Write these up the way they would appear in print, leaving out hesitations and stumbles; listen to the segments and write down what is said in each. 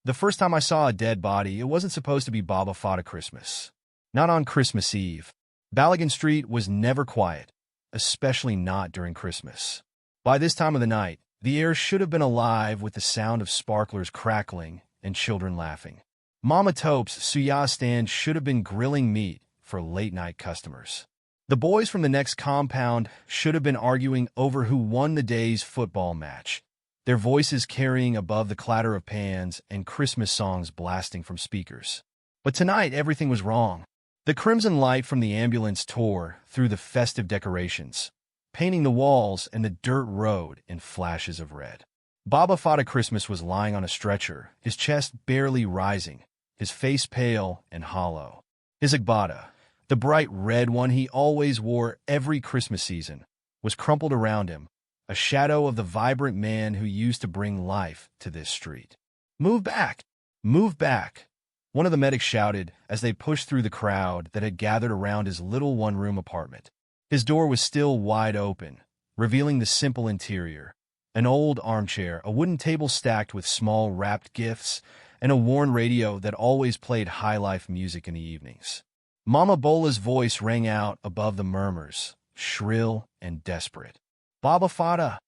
The first time I saw a dead body, it wasn't supposed to be Baba Fata Christmas. Not on Christmas Eve. Balogun Street was never quiet, especially not during Christmas. By this time of the night, the air should have been alive with the sound of sparklers crackling and children laughing. Mama Tope's suya stand should have been grilling meat for late-night customers. The boys from the next compound should have been arguing over who won the day's football match, their voices carrying above the clatter of pans and Christmas songs blasting from speakers. But tonight, everything was wrong. The crimson light from the ambulance tore through the festive decorations, painting the walls and the dirt road in flashes of red. Baba Fata Christmas was lying on a stretcher, his chest barely rising, his face pale and hollow. His agbada, the bright red one he always wore every Christmas season, was crumpled around him, a shadow of the vibrant man who used to bring life to this street. "Move back! Move back!" one of the medics shouted as they pushed through the crowd that had gathered around his little one-room apartment. His door was still wide open, revealing the simple interior. An old armchair, a wooden table stacked with small wrapped gifts, and a worn radio that always played high-life music in the evenings. Mama Bola's voice rang out above the murmurs, shrill and desperate. Baba Fata,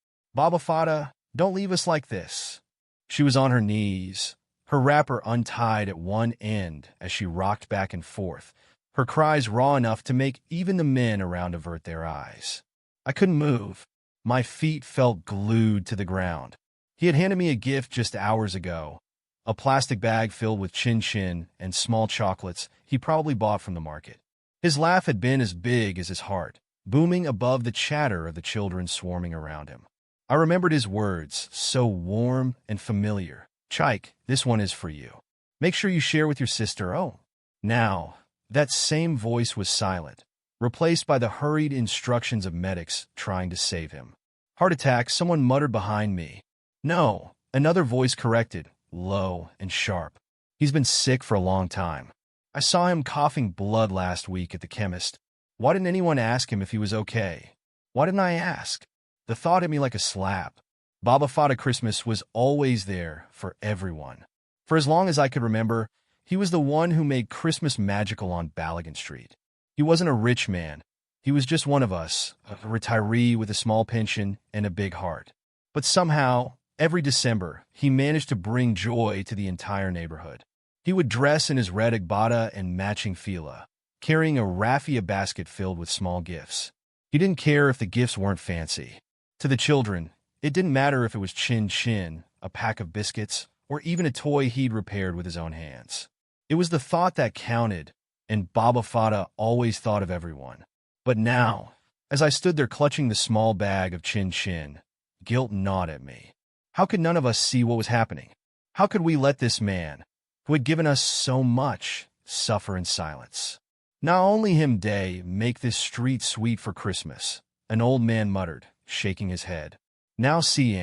don't leave us like this." She was on her knees, her wrapper untied at one end as she rocked back and forth, her cries raw enough to make even the men around avert their eyes. I couldn't move. My feet felt glued to the ground. He had handed me a gift just hours ago, a plastic bag filled with chin-chin and small chocolates he probably bought from the market. His laugh had been as big as his heart, booming above the chatter of the children swarming around him. I remembered his words, so warm and familiar. "Chike, this one is for you. Make sure you share with your sister." Oh. Now, that same voice was silent, replaced by the hurried instructions of medics trying to save him. "Heart attack," someone muttered behind me. "No," another voice corrected, low and sharp. "He's been sick for a long time. I saw him coughing blood last week at the chemist. Why didn't anyone ask him if he was okay? Why didn't I ask?" The thought hit me like a slap. Baba Fata Christmas was always there for everyone. For as long as I could remember, he was the one who made Christmas magical on Balogun Street. He wasn't a rich man. He was just one of us, a retiree with a small pension and a big heart. But somehow, every December, he managed to bring joy to the entire neighborhood. He would dress in his red agbada and matching fila, carrying a raffia basket filled with small gifts. He didn't care if the gifts weren't fancy. To the children, it didn't matter if it was chin-chin, a pack of biscuits, or even a toy he'd repaired with his own hands. It was the thought that counted, and Baba Fata always thought of everyone. But now, as I stood there clutching the small bag of chin-chin, guilt gnawed at me. How could none of us see what was happening? How could we let this man, who had given us so much, suffer in silence? "Not only him day make this street sweet for Christmas," an old man muttered, shaking his head. "Now see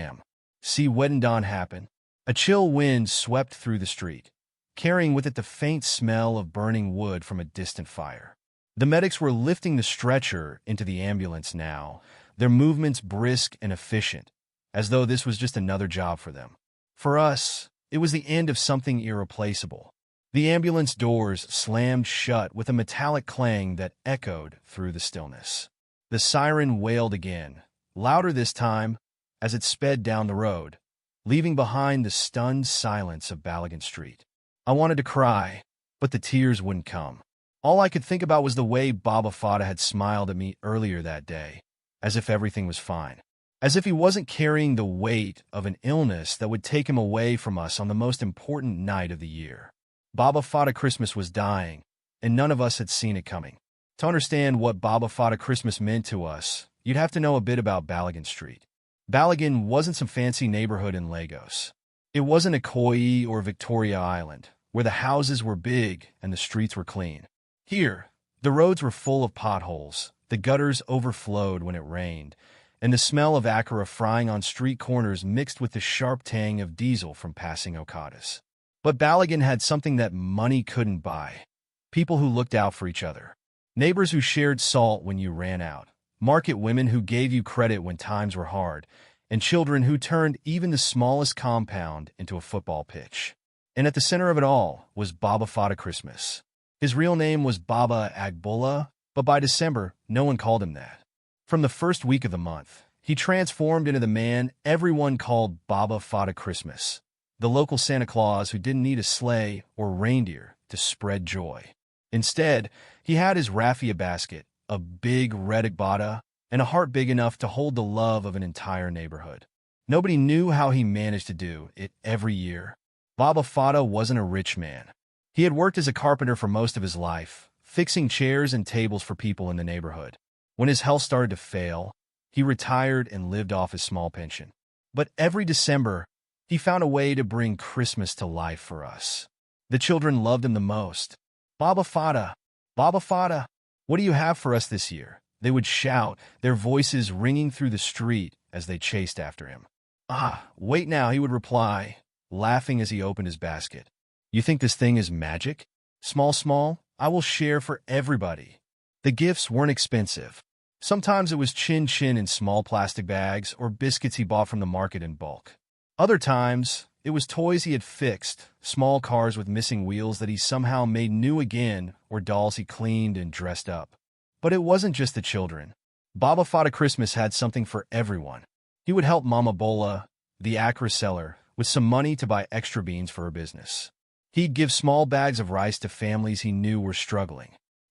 wedding dawn happen." A chill wind swept through the street, carrying with it the faint smell of burning wood from a distant fire. The medics were lifting the stretcher into the ambulance now, their movements brisk and efficient, as though this was just another job for them. For us, it was the end of something irreplaceable. The ambulance doors slammed shut with a metallic clang that echoed through the stillness. The siren wailed again, louder this time, as it sped down the road, leaving behind the stunned silence of Balogun Street. I wanted to cry, but the tears wouldn't come. All I could think about was the way Baba Fata had smiled at me earlier that day, as if everything was fine. As if he wasn't carrying the weight of an illness that would take him away from us on the most important night of the year. Baba Fata Christmas was dying, and none of us had seen it coming. To understand what Baba Fata Christmas meant to us, you'd have to know a bit about Balogun Street. Balogun wasn't some fancy neighborhood in Lagos. It wasn't Ikoyi or Victoria Island, where the houses were big and the streets were clean. Here, the roads were full of potholes, the gutters overflowed when it rained, and the smell of akara frying on street corners mixed with the sharp tang of diesel from passing Okadas. But Balogun had something that money couldn't buy. People who looked out for each other. Neighbors who shared salt when you ran out. Market women who gave you credit when times were hard, and children who turned even the smallest compound into a football pitch. And at the center of it all was Baba Fada Christmas. His real name was Baba Agbola, but by December, no one called him that. From the first week of the month, he transformed into the man everyone called Baba Fada Christmas, the local Santa Claus who didn't need a sleigh or reindeer to spread joy. Instead, he had his raffia basket, a big red agbada, and a heart big enough to hold the love of an entire neighborhood. Nobody knew how he managed to do it every year. Baba Fada wasn't a rich man. He had worked as a carpenter for most of his life, fixing chairs and tables for people in the neighborhood. When his health started to fail, he retired and lived off his small pension. But every December, he found a way to bring Christmas to life for us. The children loved him the most. Baba Fada, what do you have for us this year? They would shout, their voices ringing through the street as they chased after him. Ah, wait now, he would reply, laughing as he opened his basket. You think this thing is magic? Small, I will share for everybody. The gifts weren't expensive. Sometimes it was chin-chin in small plastic bags or biscuits he bought from the market in bulk. Other times, it was toys he had fixed, small cars with missing wheels that he somehow made new again, or dolls he cleaned and dressed up. But it wasn't just the children. Baba Fada Christmas had something for everyone. He would help Mama Bola, the Accra seller, with some money to buy extra beans for her business. He'd give small bags of rice to families he knew were struggling.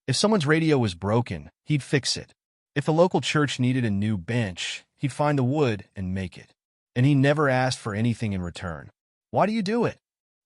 If someone's radio was broken, he'd fix it. If the local church needed a new bench, he'd find the wood and make it. And he never asked for anything in return. Why do you do it?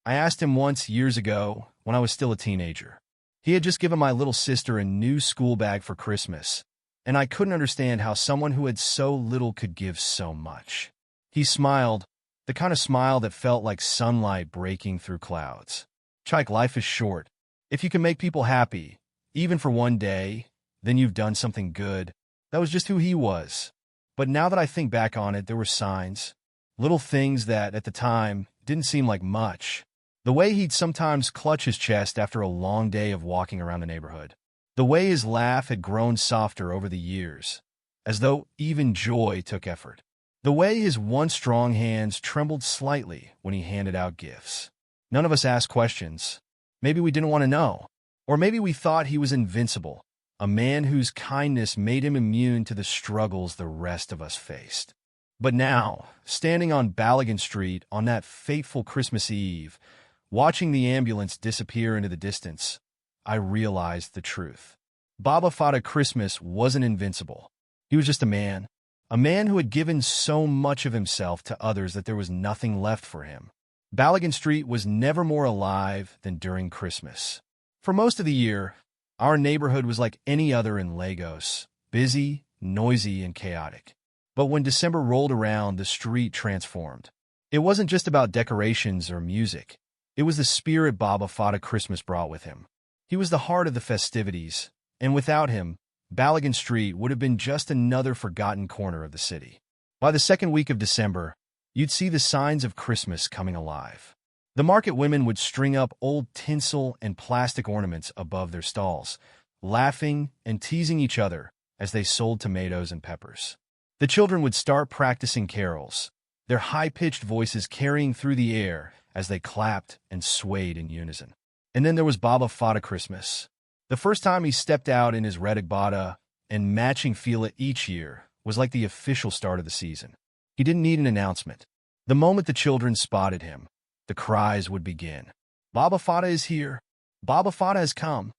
I asked him once years ago when I was still a teenager. He had just given my little sister a new school bag for Christmas, and I couldn't understand how someone who had so little could give so much. He smiled, the kind of smile that felt like sunlight breaking through clouds. Chike, life is short. If you can make people happy, even for one day, then you've done something good. That was just who he was. But now that I think back on it, there were signs, little things that, at the time, didn't seem like much. The way he'd sometimes clutch his chest after a long day of walking around the neighborhood. The way his laugh had grown softer over the years, as though even joy took effort. The way his once strong hands trembled slightly when he handed out gifts. None of us asked questions. Maybe we didn't want to know. Or maybe we thought he was invincible, a man whose kindness made him immune to the struggles the rest of us faced. But now, standing on Balogun Street on that fateful Christmas Eve, watching the ambulance disappear into the distance, I realized the truth. Baba Fada Christmas wasn't invincible. He was just a man who had given so much of himself to others that there was nothing left for him. Balogun Street was never more alive than during Christmas. For most of the year, our neighborhood was like any other in Lagos, busy, noisy, and chaotic. But when December rolled around, the street transformed. It wasn't just about decorations or music. It was the spirit Baba Fada Christmas brought with him. He was the heart of the festivities, and without him, Balogun Street would have been just another forgotten corner of the city. By the second week of December, you'd see the signs of Christmas coming alive. The market women would string up old tinsel and plastic ornaments above their stalls, laughing and teasing each other as they sold tomatoes and peppers. The children would start practicing carols, their high-pitched voices carrying through the air as they clapped and swayed in unison. And then there was Baba Fada Christmas. The first time he stepped out in his red agbada and matching fila each year was like the official start of the season. He didn't need an announcement. The moment the children spotted him, the cries would begin. Baba Fada is here. Baba Fada has come.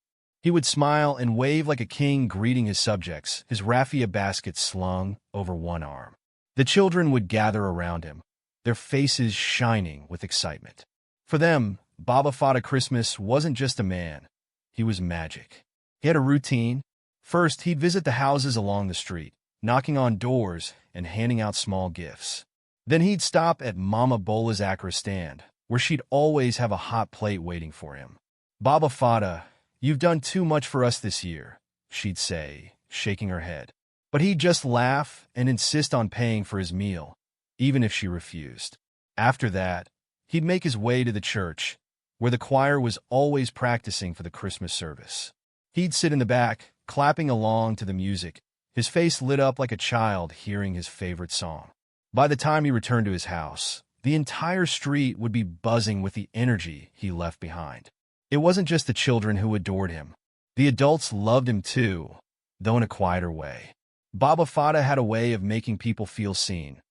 He would smile and wave like a king greeting his subjects, his raffia basket slung over one arm. The children would gather around him, their faces shining with excitement. For them, Baba Fada Christmas wasn't just a man. He was magic. He had a routine. First, he'd visit the houses along the street, knocking on doors and handing out small gifts. Then he'd stop at Mama Bola's Accra stand, where she'd always have a hot plate waiting for him. Baba Fada, you've done too much for us this year, she'd say, shaking her head. But he'd just laugh and insist on paying for his meal, even if she refused. After that, he'd make his way to the church, where the choir was always practicing for the Christmas service. He'd sit in the back, clapping along to the music, his face lit up like a child hearing his favorite song. By the time he returned to his house, the entire street would be buzzing with the energy he left behind. It wasn't just the children who adored him. The adults loved him too, though in a quieter way. Baba Fata had a way of making people feel seen,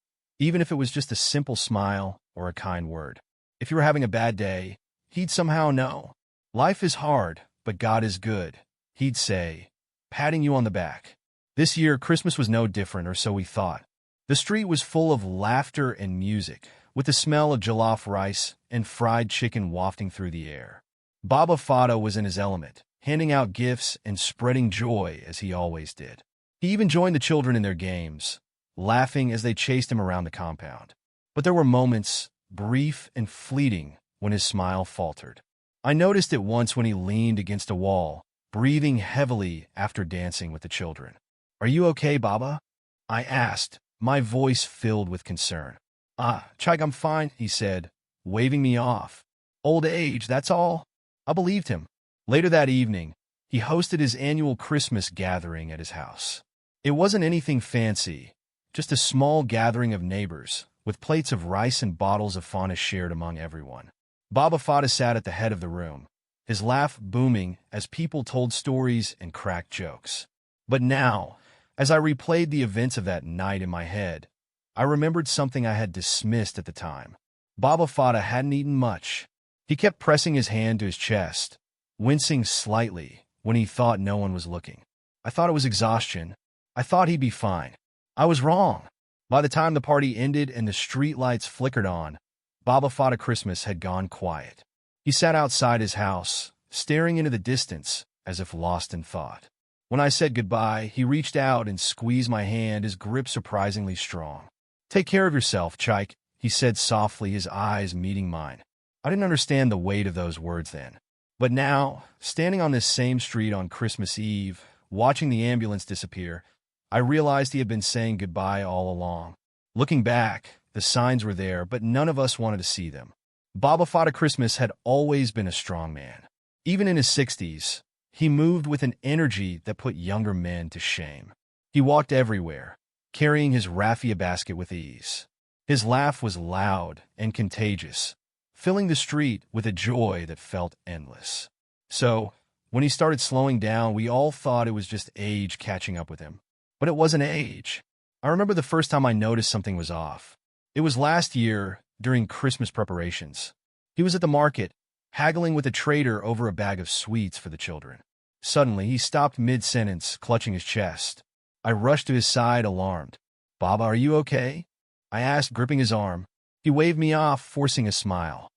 even if it was just a simple smile or a kind word. If you were having a bad day, he'd somehow know. Life is hard, but God is good, he'd say, patting you on the back. This year, Christmas was no different, or so we thought. The street was full of laughter and music, with the smell of jollof rice and fried chicken wafting through the air. Baba Fata was in his element, handing out gifts and spreading joy as he always did. He even joined the children in their games, laughing as they chased him around the compound. But there were moments, brief and fleeting, when his smile faltered. I noticed it once when he leaned against a wall, breathing heavily after dancing with the children. "Are you okay, Baba?" I asked, my voice filled with concern. Chike, I'm fine," he said, waving me off. "Old age, that's all." I believed him. Later that evening, he hosted his annual Christmas gathering at his house. It wasn't anything fancy, just a small gathering of neighbors, with plates of rice and bottles of fondness shared among everyone. Baba Fata sat at the head of the room, his laugh booming as people told stories and cracked jokes. But now, as I replayed the events of that night in my head, I remembered something I had dismissed at the time. Baba Fata hadn't eaten much. He kept pressing his hand to his chest, wincing slightly when he thought no one was looking. I thought it was exhaustion. I thought he'd be fine. I was wrong. By the time the party ended and the street lights flickered on, Baba Fata Christmas had gone quiet. He sat outside his house, staring into the distance as if lost in thought. When I said goodbye, he reached out and squeezed my hand, his grip surprisingly strong. "Take care of yourself, Chike," he said softly, his eyes meeting mine. I didn't understand the weight of those words then. But now, standing on this same street on Christmas Eve, watching the ambulance disappear, I realized he had been saying goodbye all along. Looking back, the signs were there, but none of us wanted to see them. Baba Fata Christmas had always been a strong man. Even in his 60s, he moved with an energy that put younger men to shame. He walked everywhere, carrying his raffia basket with ease. His laugh was loud and contagious, filling the street with a joy that felt endless. So, when he started slowing down, we all thought it was just age catching up with him. But it wasn't age. I remember the first time I noticed something was off. It was last year, during Christmas preparations. He was at the market, haggling with a trader over a bag of sweets for the children. Suddenly, he stopped mid-sentence, clutching his chest. I rushed to his side, alarmed. "Baba, are you okay?" I asked, gripping his arm. He waved me off, forcing a smile.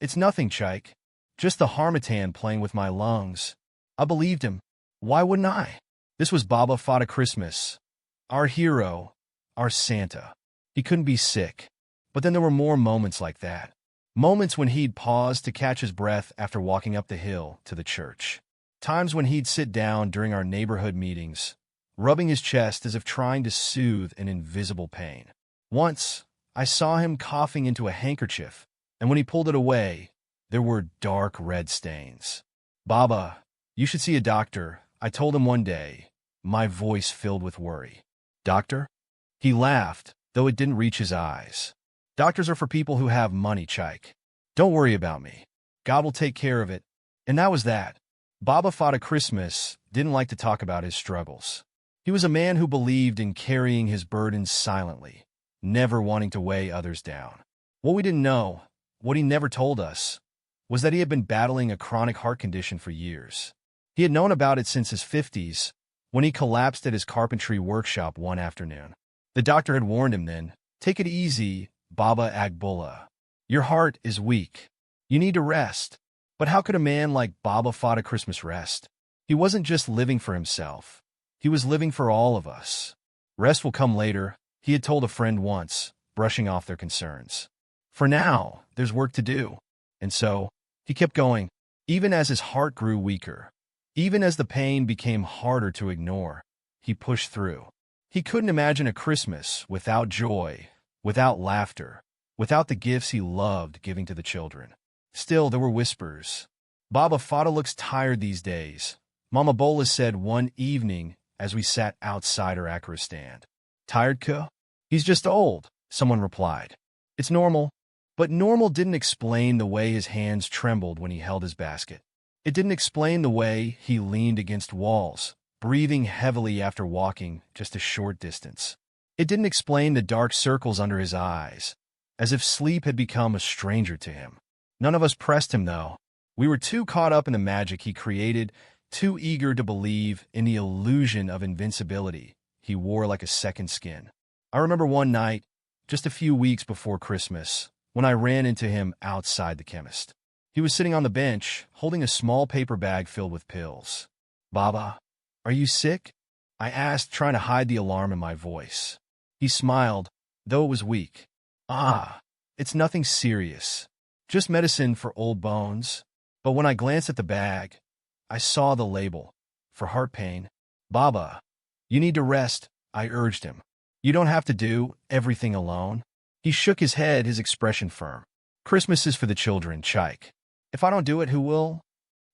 It's nothing, Chike. Just the harmattan playing with my lungs." I believed him. Why wouldn't I? This was Baba Fata Christmas, our hero, our Santa. He couldn't be sick. But then there were more moments like that. Moments when he'd pause to catch his breath after walking up the hill to the church. Times when he'd sit down during our neighborhood meetings, rubbing his chest as if trying to soothe an invisible pain. Once, I saw him coughing into a handkerchief, and when he pulled it away, there were dark red stains. "Baba, you should see a doctor," I told him one day, my voice filled with worry. "Doctor?" He laughed, though it didn't reach his eyes. "Doctors are for people who have money, Chike. Don't worry about me. God will take care of it." And that was that. Baba Fata Christmas didn't like to talk about his struggles. He was a man who believed in carrying his burdens silently, never wanting to weigh others down. What we didn't know, what he never told us, was that he had been battling a chronic heart condition for years. He had known about it since his 50s, when he collapsed at his carpentry workshop one afternoon. The doctor had warned him then, "Take it easy, Baba Agbullah. Your heart is weak. You need to rest." But how could a man like Baba Fata Christmas rest? He wasn't just living for himself. He was living for all of us. "Rest will come later," he had told a friend once, brushing off their concerns. "For now, there's work to do." And so, he kept going, even as his heart grew weaker. Even as the pain became harder to ignore, he pushed through. He couldn't imagine a Christmas without joy, without laughter, without the gifts he loved giving to the children. Still, there were whispers. "Baba Fata looks tired these days," Mama Bola said one evening as we sat outside her Acra stand. "Tired, Ka?" "He's just old," someone replied. It's normal. But normal didn't explain the way his hands trembled when he held his basket. It didn't explain the way he leaned against walls, breathing heavily after walking just a short distance. It didn't explain the dark circles under his eyes, as if sleep had become a stranger to him. None of us pressed him, though. We were too caught up in the magic he created, too eager to believe in the illusion of invincibility he wore like a second skin. I remember one night, just a few weeks before Christmas, when I ran into him outside the chemist. He was sitting on the bench, holding a small paper bag filled with pills. "Baba, are you sick?" I asked, trying to hide the alarm in my voice. He smiled, though it was weak. "Ah, it's nothing serious. Just medicine for old bones." But when I glanced at the bag, I saw the label, for heart pain. "Baba, you need to rest," I urged him. "You don't have to do everything alone." He shook his head, his expression firm. "Christmas is for the children, Chike. If I don't do it, who will?"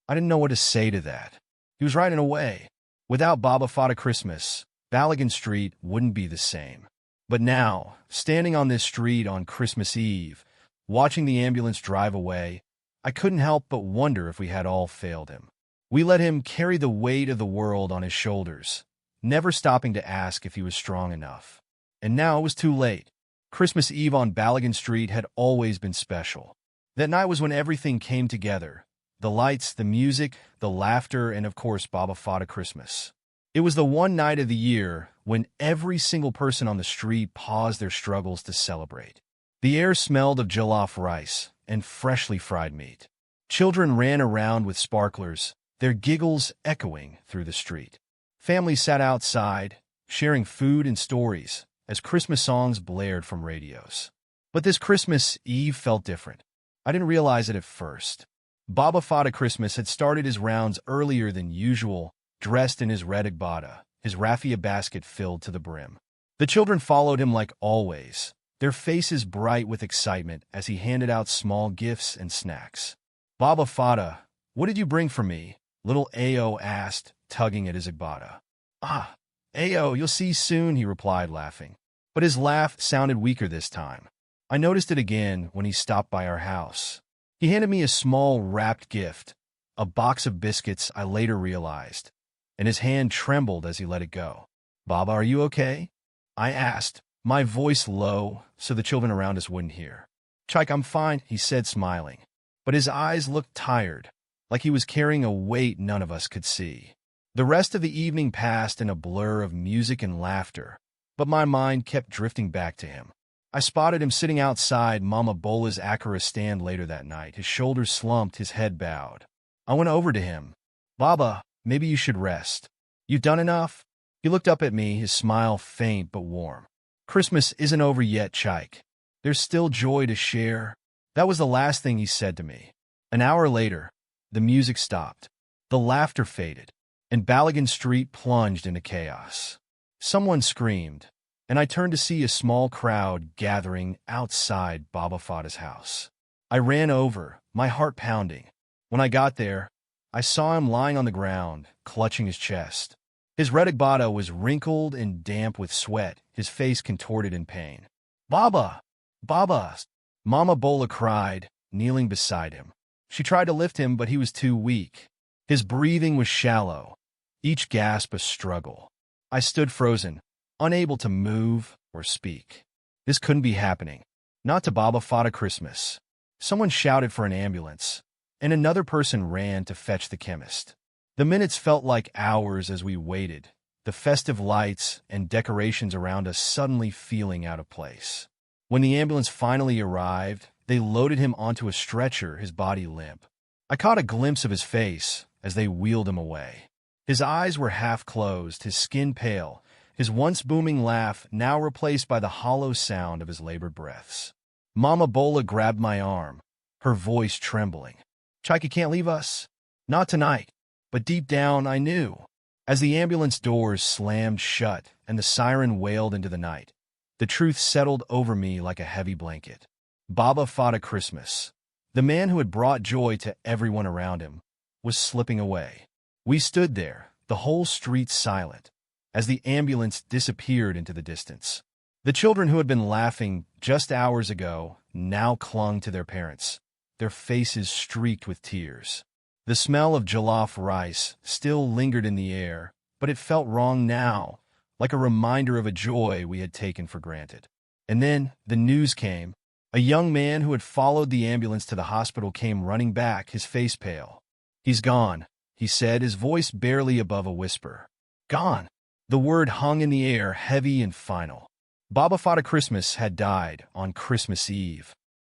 I didn't know what to say to that. He was right in a way. Without Baba Fada Christmas, Balagan Street wouldn't be the same. But now, standing on this street on Christmas Eve, watching the ambulance drive away, I couldn't help but wonder if we had all failed him. We let him carry the weight of the world on his shoulders, never stopping to ask if he was strong enough. And now it was too late. Christmas Eve on Balagan Street had always been special. That night was when everything came together. The lights, the music, the laughter, and of course Baba Fada Christmas. It was the one night of the year when every single person on the street paused their struggles to celebrate. The air smelled of jollof rice and freshly fried meat. Children ran around with sparklers, their giggles echoing through the street. Families sat outside, sharing food and stories, as Christmas songs blared from radios. But this Christmas Eve felt different. I didn't realize it at first. Baba Fada Christmas had started his rounds earlier than usual, dressed in his red agbada, his raffia basket filled to the brim. The children followed him like always, their faces bright with excitement as he handed out small gifts and snacks. "Baba Fada, what did you bring for me?" little Ao asked, tugging at his agbada. "Ah, Ao, you'll see soon," he replied, laughing. But his laugh sounded weaker this time. I noticed it again when he stopped by our house. He handed me a small wrapped gift, a box of biscuits I later realized, and his hand trembled as he let it go. "Baba, are you okay?" I asked, my voice low so the children around us wouldn't hear. "Chike, I'm fine," he said, smiling. But his eyes looked tired, like he was carrying a weight none of us could see. The rest of the evening passed in a blur of music and laughter, but my mind kept drifting back to him. I spotted him sitting outside Mama Bola's Akara stand later that night, his shoulders slumped, his head bowed. I went over to him. "Baba, maybe you should rest. You've done enough?" He looked up at me, his smile faint but warm. "Christmas isn't over yet, Chike. There's still joy to share." That was the last thing he said to me. An hour later, the music stopped. The laughter faded, and Balagan Street plunged into chaos. Someone screamed, and I turned to see a small crowd gathering outside Baba Fada's house. I ran over, my heart pounding. When I got there, I saw him lying on the ground, clutching his chest. His red agbada was wrinkled and damp with sweat, his face contorted in pain. "Baba! Baba!" Mama Bola cried, kneeling beside him. She tried to lift him, but he was too weak. His breathing was shallow, each gasp a struggle. I stood frozen, unable to move or speak. This couldn't be happening. Not to Baba Fada Christmas. Someone shouted for an ambulance, and another person ran to fetch the chemist. The minutes felt like hours as we waited, the festive lights and decorations around us suddenly feeling out of place. When the ambulance finally arrived, they loaded him onto a stretcher, his body limp. I caught a glimpse of his face as they wheeled him away. His eyes were half closed, his skin pale, his once booming laugh now replaced by the hollow sound of his labored breaths. Mama Bola grabbed my arm, her voice trembling. "Chike, you can't leave us." "Not tonight." But deep down, I knew. As the ambulance doors slammed shut and the siren wailed into the night, the truth settled over me like a heavy blanket. Baba Fada Christmas, the man who had brought joy to everyone around him, was slipping away. We stood there, the whole street silent, as the ambulance disappeared into the distance. The children who had been laughing just hours ago now clung to their parents, their faces streaked with tears. The smell of jollof rice still lingered in the air, but it felt wrong now, like a reminder of a joy we had taken for granted. And then the news came. A young man who had followed the ambulance to the hospital came running back, his face pale. "He's gone," he said, his voice barely above a whisper. Gone. The word hung in the air, heavy and final. Baba Fata Christmas had died on Christmas Eve.